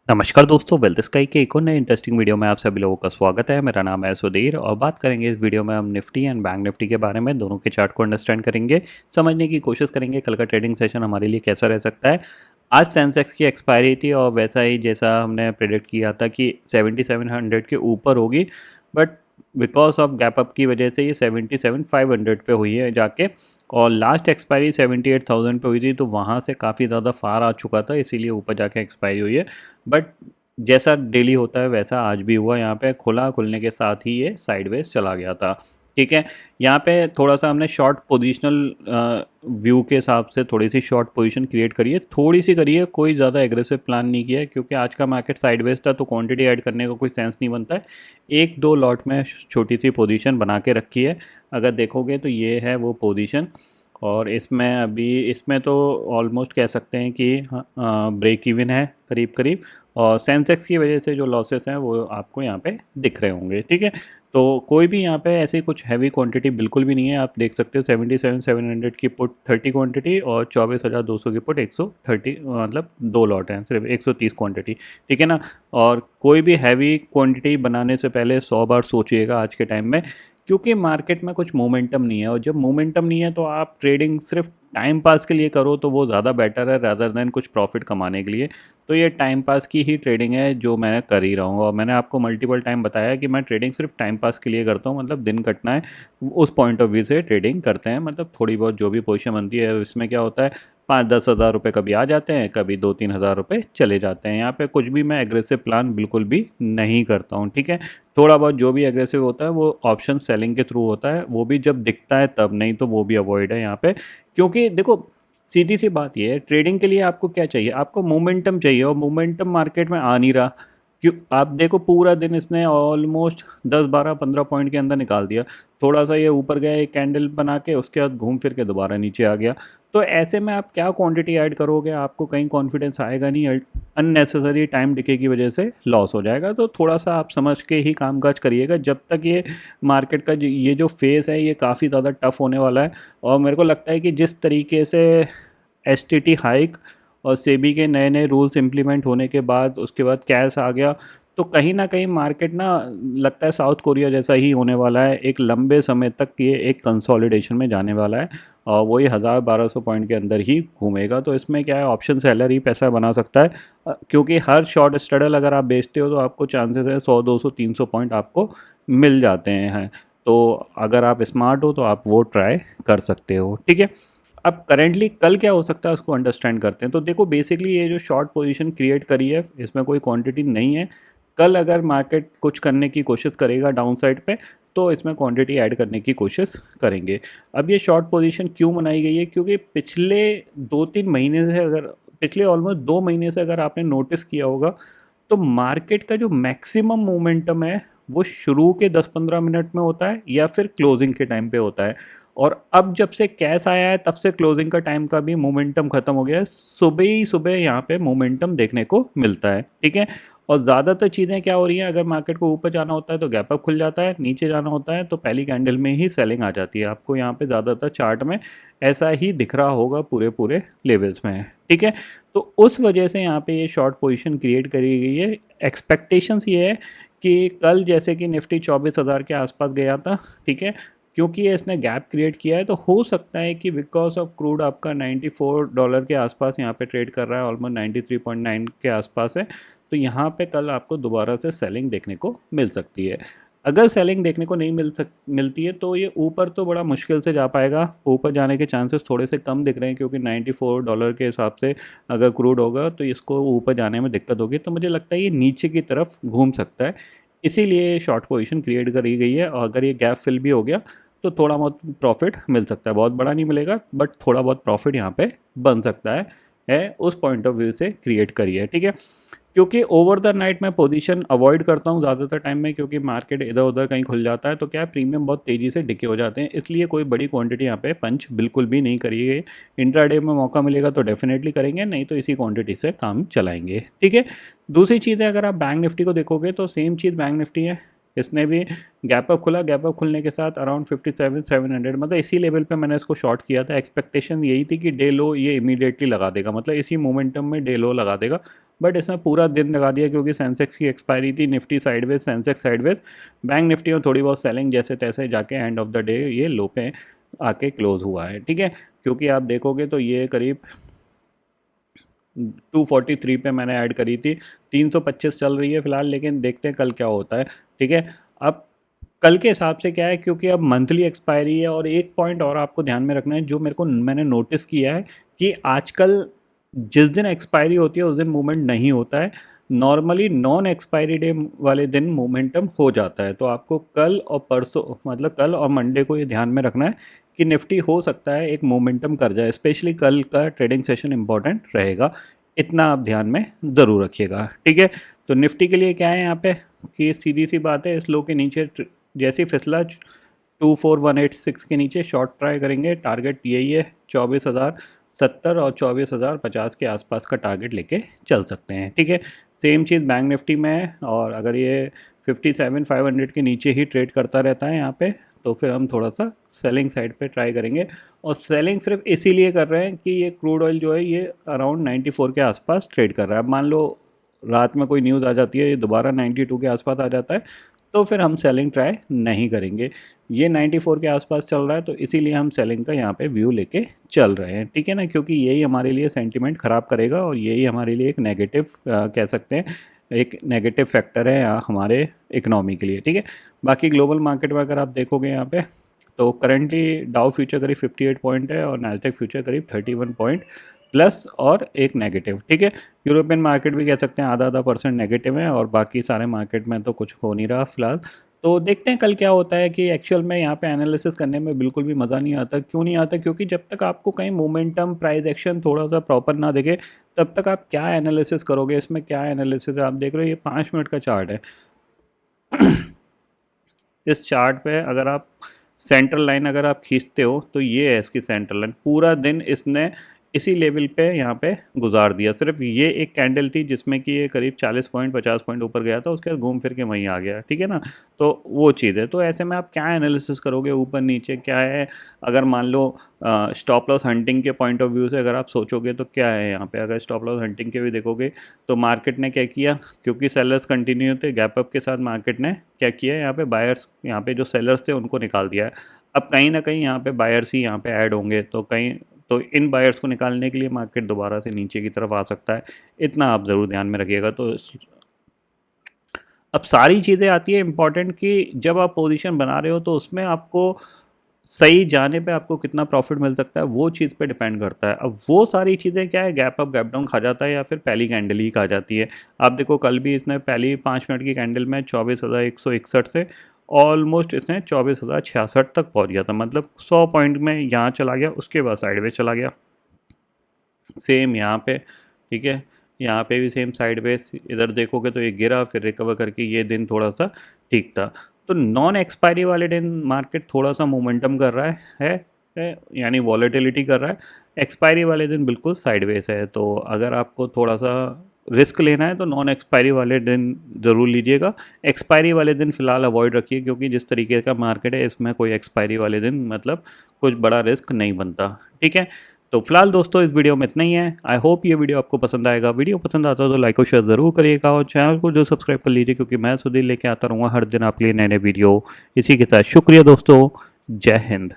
नमस्कार दोस्तों, wealth sky के एक और नए इंटरेस्टिंग वीडियो में आप सभी लोगों का स्वागत है। मेरा नाम है सुधीर और बात करेंगे इस वीडियो में हम निफ्टी एंड बैंक निफ्टी के बारे में। दोनों के चार्ट को अंडरस्टैंड करेंगे, समझने की कोशिश करेंगे कल का ट्रेडिंग सेशन हमारे लिए कैसा रह सकता है। आज सेंसेक्स की एक्सपायरी थी और वैसा ही जैसा हमने प्रेडिक्ट किया था कि 7700 के ऊपर होगी, but because of gap up की वजह से ये 77,500 पे हुई है जाके। और लास्ट एक्सपायरी 78,000 पे हुई थी, तो वहाँ से काफ़ी ज़्यादा फार आ चुका था, इसीलिए ऊपर जाके एक्सपायरी हुई है। बट जैसा डेली होता है वैसा आज भी हुआ, यहाँ पे खुलने के साथ ही ये साइडवेज चला गया था। ठीक है, यहाँ पे थोड़ा सा हमने शॉर्ट पोजिशनल व्यू के हिसाब से थोड़ी सी शॉर्ट पोजीशन क्रिएट करी है, थोड़ी सी करी है, कोई ज़्यादा एग्रेसिव प्लान नहीं किया है क्योंकि आज का मार्केट साइडवेज था, तो क्वांटिटी ऐड करने का कोई सेंस नहीं बनता है। एक दो लॉट में छोटी सी पोजीशन बना के रखी है। अगर देखोगे तो ये है वो पोजीशन, और इसमें तो ऑलमोस्ट कह सकते हैं कि ब्रेक इवन है करीब करीब। और सेंसेक्स की वजह से जो लॉसेस हैं वो आपको यहाँ पे दिख रहे होंगे। ठीक है, तो कोई भी यहाँ पे ऐसी कुछ हैवी क्वांटिटी बिल्कुल भी नहीं है। आप देख सकते हो 77,700 की पुट 30 क्वांटिटी और 24,200 की पुट 130, मतलब दो लॉट हैं, सिर्फ 130 क्वांटिटी। ठीक है ना। और कोई भी हैवी क्वांटिटी बनाने से पहले 100 बार सोचिएगा आज के टाइम में, क्योंकि मार्केट में कुछ मोमेंटम नहीं है। और जब मोमेंटम नहीं है तो आप ट्रेडिंग सिर्फ टाइम पास के लिए करो तो वो ज़्यादा बेटर है रादर देन कुछ प्रॉफिट कमाने के लिए। तो ये टाइम पास की ही ट्रेडिंग है जो मैं कर ही रहा हूँ, और मैंने आपको मल्टीपल टाइम बताया कि मैं ट्रेडिंग सिर्फ टाइम पास के लिए करता हूँ, मतलब दिन कटना है उस पॉइंट ऑफ व्यू से ट्रेडिंग करते हैं। मतलब थोड़ी बहुत जो भी पोजीशन बनती है इसमें क्या होता है, 5-10 हज़ार रुपये कभी आ जाते हैं, कभी 2-3 हज़ार रुपये चले जाते हैं। यहाँ पे कुछ भी मैं एग्रेसिव प्लान बिल्कुल भी नहीं करता हूँ। ठीक है, थोड़ा बहुत जो भी एग्रेसिव होता है वो ऑप्शन सेलिंग के थ्रू होता है, वो भी जब दिखता है तब, नहीं तो वो भी अवॉइड है यहाँ पे। क्योंकि देखो, सीधी सी बात ये है, ट्रेडिंग के लिए आपको क्या चाहिए, आपको मोमेंटम चाहिए, और मोमेंटम मार्केट में आ नहीं रहा। क्यों, आप देखो पूरा दिन इसने ऑलमोस्ट 10-12-15 पॉइंट के अंदर निकाल दिया। थोड़ा सा ये ऊपर गया एक कैंडल बना के, उसके बाद घूम फिर के दोबारा नीचे आ गया। तो ऐसे में आप क्या क्वांटिटी ऐड करोगे, आपको कहीं कॉन्फिडेंस आएगा नहीं, अननेसेसरी टाइम डिके की वजह से लॉस हो जाएगा। तो थोड़ा सा आप समझ के ही कामकाज करिएगा, जब तक ये मार्केट का ये जो फेस है ये काफ़ी ज़्यादा टफ होने वाला है। और मेरे को लगता है कि जिस तरीके से एसटीटी हाइक और सेबी के नए नए रूल्स इम्प्लीमेंट होने के बाद उसके बाद कैश आ गया, तो कहीं ना कहीं मार्केट ना, लगता है साउथ कोरिया जैसा ही होने वाला है। एक लंबे समय तक ये एक कंसोलिडेशन में जाने वाला है, और वही 1000-1200 पॉइंट के अंदर ही घूमेगा। तो इसमें क्या है, ऑप्शन सेलर ही पैसा बना सकता है, क्योंकि हर शॉर्ट स्ट्रगल अगर आप बेचते हो तो आपको चांसेस है 100-200-300 पॉइंट आपको मिल जाते हैं। तो अगर आप स्मार्ट हो तो आप वो ट्राई कर सकते हो। ठीक है, अब करेंटली कल क्या हो सकता है उसको अंडरस्टैंड करते हैं। तो देखो, बेसिकली ये जो शॉर्ट पोजीशन क्रिएट करी है इसमें कोई क्वांटिटी नहीं है। कल अगर मार्केट कुछ करने की कोशिश करेगा डाउन साइड पे, तो इसमें क्वांटिटी ऐड करने की कोशिश करेंगे। अब ये शॉर्ट पोजीशन क्यों बनाई गई है, क्योंकि पिछले 2-3 महीने से, अगर पिछले ऑलमोस्ट 2 महीने से अगर आपने नोटिस किया होगा, तो मार्केट का जो मैक्सिमम मोमेंटम है वो शुरू के 10-15 मिनट में होता है या फिर क्लोजिंग के टाइम पे होता है। और अब जब से कैश आया है तब से क्लोजिंग का टाइम का भी मोमेंटम खत्म हो गया है, सुबह ही सुबह यहाँ पे मोमेंटम देखने को मिलता है। ठीक है, और ज़्यादातर चीज़ें क्या हो रही हैं, अगर मार्केट को ऊपर जाना होता है तो गैप अप खुल जाता है, नीचे जाना होता है तो पहली कैंडल में ही सेलिंग आ जाती है। आपको यहाँ पे ज़्यादातर चार्ट में ऐसा ही दिख रहा होगा पूरे पूरे लेवल्स में। ठीक है, तो उस वजह से यहाँ पे ये शॉर्ट पोजीशन क्रिएट करी गई है। एक्सपेक्टेशंस ये है कि कल जैसे कि निफ्टी 24,000 के आसपास गया था, ठीक है, क्योंकि ये इसने गैप क्रिएट किया है, तो हो सकता है कि बिकॉज ऑफ क्रूड आपका $94 के आसपास यहाँ पे ट्रेड कर रहा है, ऑलमोस्ट 93.9 के आसपास है। तो यहाँ पे कल आपको दोबारा से सेलिंग देखने को मिल सकती है। अगर सेलिंग देखने को नहीं मिलती है तो ये ऊपर तो बड़ा मुश्किल से जा पाएगा। ऊपर जाने के चांसेस थोड़े से कम दिख रहे हैं, क्योंकि $94 के हिसाब से अगर क्रूड होगा तो इसको ऊपर जाने में दिक्कत होगी। तो मुझे लगता है ये नीचे की तरफ घूम सकता है, इसीलिए शॉर्ट पोजीशन क्रिएट करी गई है। और अगर ये गैप फिल भी हो गया तो थोड़ा बहुत प्रॉफिट मिल सकता है, बहुत बड़ा नहीं मिलेगा बट थोड़ा बहुत प्रॉफिट यहाँ पे बन सकता है उस पॉइंट ऑफ व्यू से क्रिएट करी है। ठीक है, क्योंकि ओवर द नाइट मैं पोजीशन अवॉइड करता हूँ ज़्यादातर टाइम में, क्योंकि मार्केट इधर उधर कहीं खुल जाता है तो क्या प्रीमियम बहुत तेज़ी से डिके हो जाते हैं, इसलिए कोई बड़ी क्वांटिटी यहाँ पे पंच बिल्कुल भी नहीं करी गई। इंट्राडे में मौका मिलेगा तो डेफिनेटली करेंगे, नहीं तो इसी क्वांटिटी से काम चलाएंगे। ठीक है, दूसरी चीज़ है, अगर आप बैंक निफ्टी को देखोगे तो सेम चीज़ बैंक निफ्टी है। इसने भी गैप अप खुला, गैप अप खुलने के साथ अराउंड 57,700 मतलब इसी लेवल पे मैंने इसको शॉर्ट किया था। एक्सपेक्टेशन यही थी कि डे लो ये इमीडिएटली लगा देगा, मतलब इसी मोमेंटम में डे लो लगा देगा, बट इसने पूरा दिन लगा दिया क्योंकि सेंसेक्स की एक्सपायरी थी। Nifty sideways, Sensex sideways, bank Nifty में थोड़ी बहुत सेलिंग जैसे तैसे जाके एंड ऑफ द डे ये लो पे आके क्लोज हुआ है। ठीक है, क्योंकि आप देखोगे तो ये करीब 243 पे मैंने ऐड करी थी, 325 चल रही है फिलहाल, लेकिन देखते हैं कल क्या होता है। ठीक है, अब कल के हिसाब से क्या है, क्योंकि अब मंथली एक्सपायरी है, और एक पॉइंट और आपको ध्यान में रखना है जो मैंने नोटिस किया है कि आजकल जिस दिन एक्सपायरी होती है उस दिन मूवमेंट नहीं होता है, नॉर्मली नॉन एक्सपायरी डे वाले दिन मोमेंटम हो जाता है। तो आपको कल और परसों, मतलब कल और मंडे को ये ध्यान में रखना है कि निफ्टी हो सकता है एक मोमेंटम कर जाए, स्पेशली कल का ट्रेडिंग सेशन इंपॉर्टेंट रहेगा, इतना आप ध्यान में ज़रूर रखिएगा। ठीक है, तो निफ्टी के लिए क्या है यहाँ पे कि सीधी सी बात है, इस लो के नीचे जैसी फिसला 24186 के नीचे शॉर्ट ट्राई करेंगे, टारगेट यही है 24,070 और 24,050 के आसपास का टारगेट लेके चल सकते हैं। ठीक है, सेम चीज़ बैंक निफ्टी में है, और अगर ये 57,500 के नीचे ही ट्रेड करता रहता है यहाँ पे, तो फिर हम थोड़ा सा सेलिंग साइड पे ट्राई करेंगे। और सेलिंग सिर्फ इसीलिए कर रहे हैं कि ये क्रूड ऑयल जो है ये अराउंड 94 के आसपास ट्रेड कर रहा है। अब मान लो रात में कोई न्यूज़ आ जाती है, ये दोबारा 92 के आसपास आ जाता है, तो फिर हम सेलिंग ट्राई नहीं करेंगे। ये 94 के आसपास चल रहा है, तो इसीलिए हम सेलिंग का यहाँ पे व्यू लेके चल रहे हैं। ठीक है ना, क्योंकि यही हमारे लिए सेंटिमेंट ख़राब करेगा, और यही हमारे लिए एक नेगेटिव कह सकते हैं, एक नेगेटिव फैक्टर है हमारे इकनॉमी के लिए। ठीक है, बाकी ग्लोबल मार्केट में अगर आप देखोगे यहाँ पे, तो करंटली डाउ फ्यूचर करीब 58 पॉइंट है, और नैस्डैक फ्यूचर करीब 31 पॉइंट प्लस और एक नेगेटिव। ठीक है, यूरोपियन मार्केट भी कह सकते हैं आधा परसेंट नेगेटिव है, और बाकी सारे मार्केट में तो कुछ हो नहीं रहा फिलहाल। तो देखते हैं कल क्या होता है, कि एक्चुअल में यहाँ पे एनालिसिस करने में बिल्कुल भी मज़ा नहीं आता। क्यों नहीं आता? क्योंकि जब तक आपको कहीं मोमेंटम, प्राइस एक्शन थोड़ा सा प्रॉपर ना दिखे, तब तक आप क्या एनालिसिस करोगे? इसमें क्या एनालिसिस है? आप देख रहे हो ये 5 मिनट का चार्ट है। इस चार्ट पे अगर आप सेंट्रल लाइन अगर आप खींचते हो, तो ये है इसकी सेंट्रल लाइन। पूरा दिन इसने इसी लेवल पे यहाँ पे गुजार दिया। सिर्फ ये एक कैंडल थी जिसमें कि ये करीब 40 पॉइंट 50 पॉइंट ऊपर गया था, उसके बाद घूम फिर के वहीं आ गया। ठीक है ना, तो वो चीज़ है। तो ऐसे में आप क्या एनालिसिस करोगे? ऊपर नीचे क्या है? अगर मान लो स्टॉप लॉस हंटिंग के पॉइंट ऑफ व्यू से अगर आप सोचोगे तो क्या है यहाँ पे? अगर स्टॉप लॉस हंटिंग के भी देखोगे तो मार्केट ने क्या किया, क्योंकि सेलर्स कंटिन्यू थे, गैप अप के साथ मार्केट ने क्या किया, यहाँ पे बायर्स, यहाँ पे जो सेलर्स थे उनको निकाल दिया है। अब कहीं ना कहीं यहाँ पे बायर्स ही यहाँ पे ऐड होंगे, तो इन बायर्स को निकालने के लिए मार्केट दोबारा से नीचे की तरफ आ सकता है, इतना आप ज़रूर ध्यान में रखिएगा। तो अब सारी चीज़ें आती है इम्पॉर्टेंट, कि जब आप पोजीशन बना रहे हो तो उसमें आपको सही जाने पे आपको कितना प्रॉफिट मिल सकता है, वो चीज़ पे डिपेंड करता है। अब वो सारी चीज़ें क्या है, गैप अप गैप डाउन खा जाता है, या फिर पहली कैंडल ही खा जाती है। आप देखो कल भी इसने पहली 5 मिनट की कैंडल में 24,161 से ऑलमोस्ट इसने 24,066 तक पहुंच गया था, मतलब 100 पॉइंट में यहाँ चला गया, उसके बाद साइडवेज चला गया। सेम यहाँ पे, ठीक है, यहाँ पे भी सेम साइडवेज। इधर देखोगे तो ये गिरा, फिर रिकवर करके ये दिन थोड़ा सा ठीक था। तो नॉन एक्सपायरी वाले दिन मार्केट थोड़ा सा मोमेंटम कर रहा है यानी वॉलेटिलिटी कर रहा है। एक्सपायरी वाले दिन बिल्कुल साइडवेज है। तो अगर आपको थोड़ा सा रिस्क लेना है तो नॉन एक्सपायरी वाले दिन ज़रूर लीजिएगा। एक्सपायरी वाले दिन फ़िलहाल अवॉइड रखिए, क्योंकि जिस तरीके का मार्केट है इसमें कोई एक्सपायरी वाले दिन मतलब कुछ बड़ा रिस्क नहीं बनता। ठीक है, तो फिलहाल दोस्तों इस वीडियो में इतना ही है। आई होप ये वीडियो आपको पसंद आएगा। वीडियो पसंद आता है तो लाइक और शेयर ज़रूर करिएगा, और चैनल को जो सब्सक्राइब कर लीजिए, क्योंकि मैं सुधीर लेके आता रहूँगा हर दिन आपके लिए नए नए वीडियो। इसी के साथ शुक्रिया दोस्तों, जय हिंद।